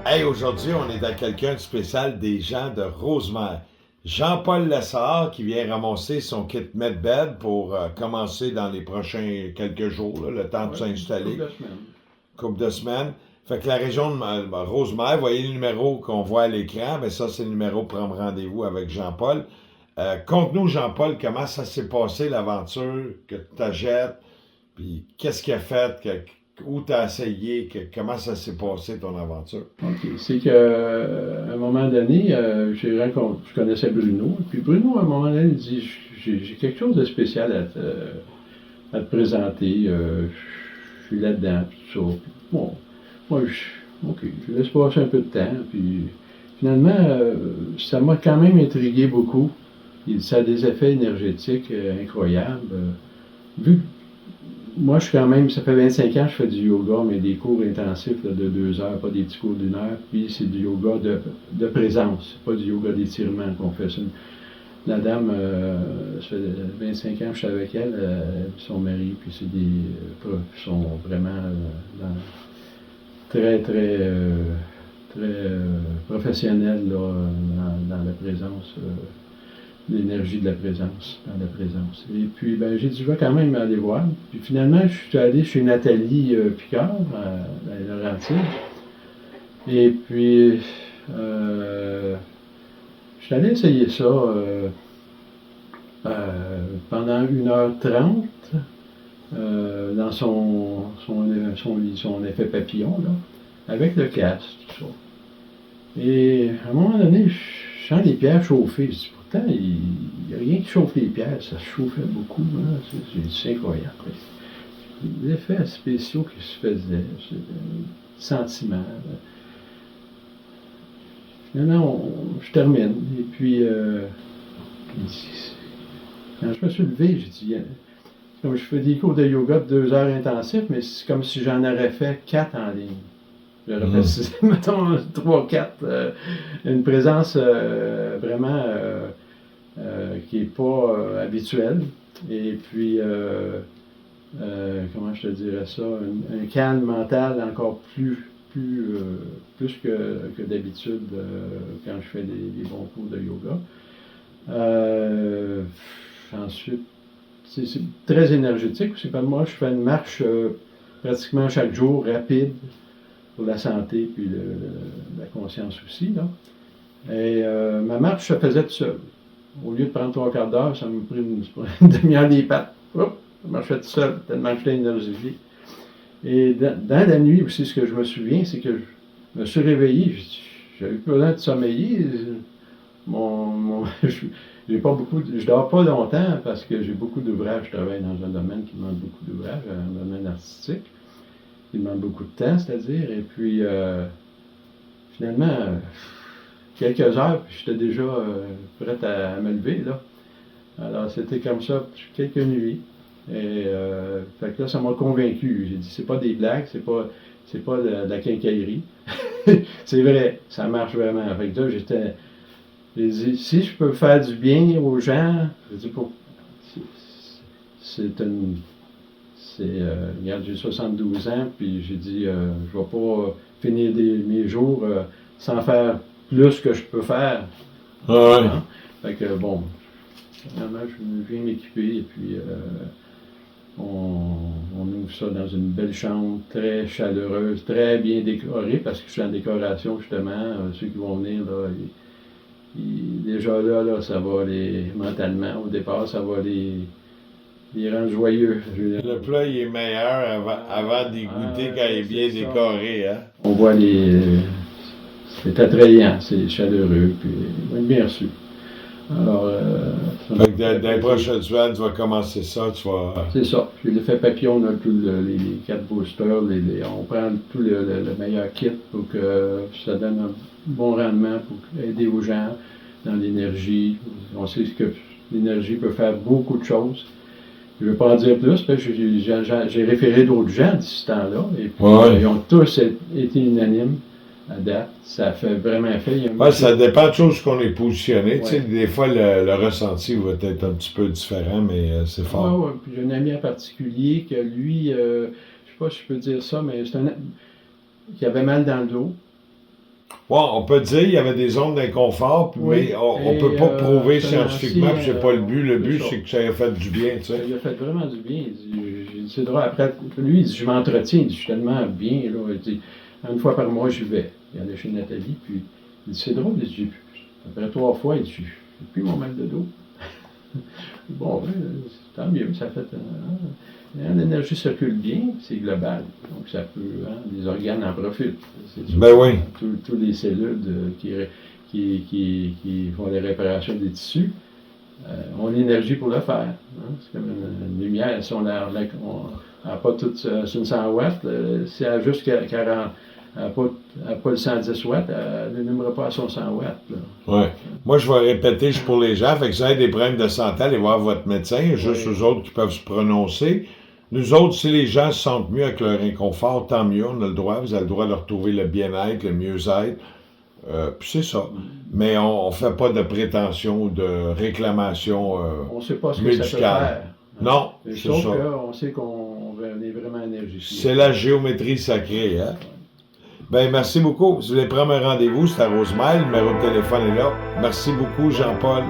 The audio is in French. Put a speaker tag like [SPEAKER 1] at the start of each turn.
[SPEAKER 1] Hey, aujourd'hui, on est à quelqu'un de spécial des gens de Rosemère. Jean-Paul Lessard qui vient ramasser son kit Medbed pour commencer dans les prochains quelques jours, là, le temps de
[SPEAKER 2] Ouais,
[SPEAKER 1] s'installer,
[SPEAKER 2] couple de semaines.
[SPEAKER 1] couple de semaines. Fait que la région de Rosemère, vous voyez le numéro qu'on voit à l'écran, mais ça, c'est le numéro pour prendre rendez-vous avec Jean-Paul. Conte-nous, Jean-Paul, comment ça s'est passé l'aventure, que tu t'achètes, puis qu'est-ce qu'il a fait, où tu as essayé, comment ça s'est passé ton aventure?
[SPEAKER 2] OK. C'est qu'à un moment donné, je connaissais Bruno. Puis Bruno, à un moment donné, il dit j'ai quelque chose de spécial à te présenter. Je suis là-dedans, puis tout ça. Puis, bon, moi, OK, je laisse passer un peu de temps. Puis finalement, ça m'a quand même intrigué beaucoup. Ça a des effets énergétiques incroyables. Vu Moi, je suis quand même, ça fait 25 ans que je fais du yoga, mais des cours intensifs là, de 2 heures, pas des petits cours d'1 heure. Puis c'est du yoga de présence, pas du yoga d'étirement qu'on fait. La dame, ça fait 25 ans que je suis avec elle, son mari, puis c'est des profs qui sont vraiment très, très, professionnels là, dans la présence. L'énergie de la présence, dans la présence. Et puis, ben, j'ai dit, je vais quand même aller voir. Puis finalement, je suis allé chez Nathalie Picard, dans les Laurentides. Et puis, je suis allé essayer ça pendant 1h30 dans son effet papillon, là, avec le casque, tout ça. Et à un moment donné, je sens les pierres chauffer. Je dis, pourtant, il n'y a rien qui chauffe les pierres. Ça chauffait beaucoup. Hein. C'est incroyable. Les effets spéciaux qui se faisaient, le sentiment. Finalement, je termine. Et puis, quand je me suis levé, j'ai dit, comme je fais des cours de yoga de 2 heures intensifs, mais c'est comme si j'en aurais fait 4 en ligne. J'aurais fait, mettons, 3, 4. Une présence vraiment qui n'est pas habituelle. Et puis, comment je te dirais ça, un calme mental encore plus que d'habitude quand je fais des bons cours de yoga. Ensuite, c'est très énergétique. C'est pas moi, je fais une marche pratiquement chaque jour, rapide, pour la santé puis la conscience aussi. Là. Et ma marche se faisait tout seul. Au lieu de prendre 3/4 d'heure, ça me prit une demi-heure des pattes. Hop, je marchais tout seul, tellement j'étais énergisé. Et dans la nuit aussi, ce que je me souviens, c'est que je me suis réveillé, j'avais plus besoin de sommeiller. J'ai pas beaucoup, je dors pas longtemps parce que j'ai beaucoup d'ouvrages. Je travaille dans un domaine qui demande beaucoup d'ouvrages, un domaine artistique. Il demande beaucoup de temps, c'est-à-dire. Et puis, finalement, quelques heures, puis j'étais déjà prêt à me lever, là. Alors, c'était comme ça, quelques nuits. Et, fait que là, ça m'a convaincu. J'ai dit, c'est pas des blagues, c'est pas de la quincaillerie. C'est vrai, ça marche vraiment. Fait que là, j'ai dit, si je peux faire du bien aux gens, j'ai dit, c'est une regarde, j'ai 72 ans, puis j'ai dit, je vais pas finir mes jours sans faire plus que je peux faire.
[SPEAKER 1] Ah ouais.
[SPEAKER 2] Hein? Fait que bon, finalement, je viens m'équiper, et puis on ouvre ça dans une belle chambre, très chaleureuse, très bien décorée, parce que je suis en décoration, justement. Ceux qui vont venir, là, déjà là, ça va mentalement, au départ, ça va les rend joyeux.
[SPEAKER 1] Le plat, il est meilleur avant d'y goûter quand il est bien décoré, hein?
[SPEAKER 2] On voit c'est attrayant, c'est chaleureux, puis bien reçu. Alors,
[SPEAKER 1] fait que dans les prochaines semaines, tu vas commencer ça, tu vas...
[SPEAKER 2] C'est ça. Puis l'effet papillon, on a tous les 4 boosters, on prend tout le meilleur kit pour que ça donne un bon rendement pour aider aux gens dans l'énergie. On sait que l'énergie peut faire beaucoup de choses. Je ne veux pas en dire plus, parce que j'ai référé d'autres gens d'ici ce temps-là, et puis ils ont tous été unanimes à date. Ça fait vraiment effet.
[SPEAKER 1] Ça dépend de choses qu'on est positionné. Ouais. Des fois, le ressenti va être un petit peu différent, mais c'est fort.
[SPEAKER 2] Ouais. Puis j'ai un ami en particulier que lui, je ne sais pas si je peux dire ça, mais c'est qui avait mal dans le dos.
[SPEAKER 1] Bon, on peut dire qu'il y avait des zones d'inconfort,
[SPEAKER 2] Oui,
[SPEAKER 1] mais on ne
[SPEAKER 2] et,
[SPEAKER 1] peut pas prouver
[SPEAKER 2] ce
[SPEAKER 1] scientifiquement, puis c'est pas le but. Le
[SPEAKER 2] c'est
[SPEAKER 1] but,
[SPEAKER 2] ça.
[SPEAKER 1] c'est que ça ait fait du bien, tu
[SPEAKER 2] Ça
[SPEAKER 1] sais.
[SPEAKER 2] lui a fait vraiment du bien. Il dit, c'est drôle, après, lui, il dit, je m'entretiens, il dit, je suis tellement bien, là. Il dit, une fois par mois, j'y vais. Il allait chez Nathalie, puis il dit, c'est drôle, il dit, après 3 fois, il dit, j'ai plus mon mal de dos. Bon, tant mieux, ça fait. L'énergie circule bien, c'est global. Donc, ça peut. Les organes en profitent. C'est sûr.
[SPEAKER 1] Ben oui.
[SPEAKER 2] Tous les cellules qui font les réparations des tissus ont l'énergie pour le faire. C'est comme une lumière. Si on n'a pas toute. C'est une 100 watts, si elle a juste 40. Elle n'a pas le 110 watts, elle n'allumera pas à son 100 watts.
[SPEAKER 1] Ouais. Moi, je vais répéter, je suis pour les gens. Fait que si vous avez des problèmes de santé, allez voir votre médecin. Il y a juste eux autres qui peuvent se prononcer. Nous autres, si les gens se sentent mieux avec leur inconfort, tant mieux, on a le droit. Vous avez le droit de retrouver le bien-être, le mieux-être. Puis c'est ça. Mais on ne fait pas de prétention ou de réclamation
[SPEAKER 2] on ne sait pas ce que ça peut
[SPEAKER 1] médicale.
[SPEAKER 2] faire.
[SPEAKER 1] Non, c'est
[SPEAKER 2] Sauf
[SPEAKER 1] ça.
[SPEAKER 2] qu'on sait qu'on est vraiment énergique.
[SPEAKER 1] C'est la géométrie sacrée, hein? Ben, merci beaucoup. Si vous voulez prendre un rendez-vous, c'est à Rosemère. Le numéro de téléphone est là. Merci beaucoup, Jean-Paul.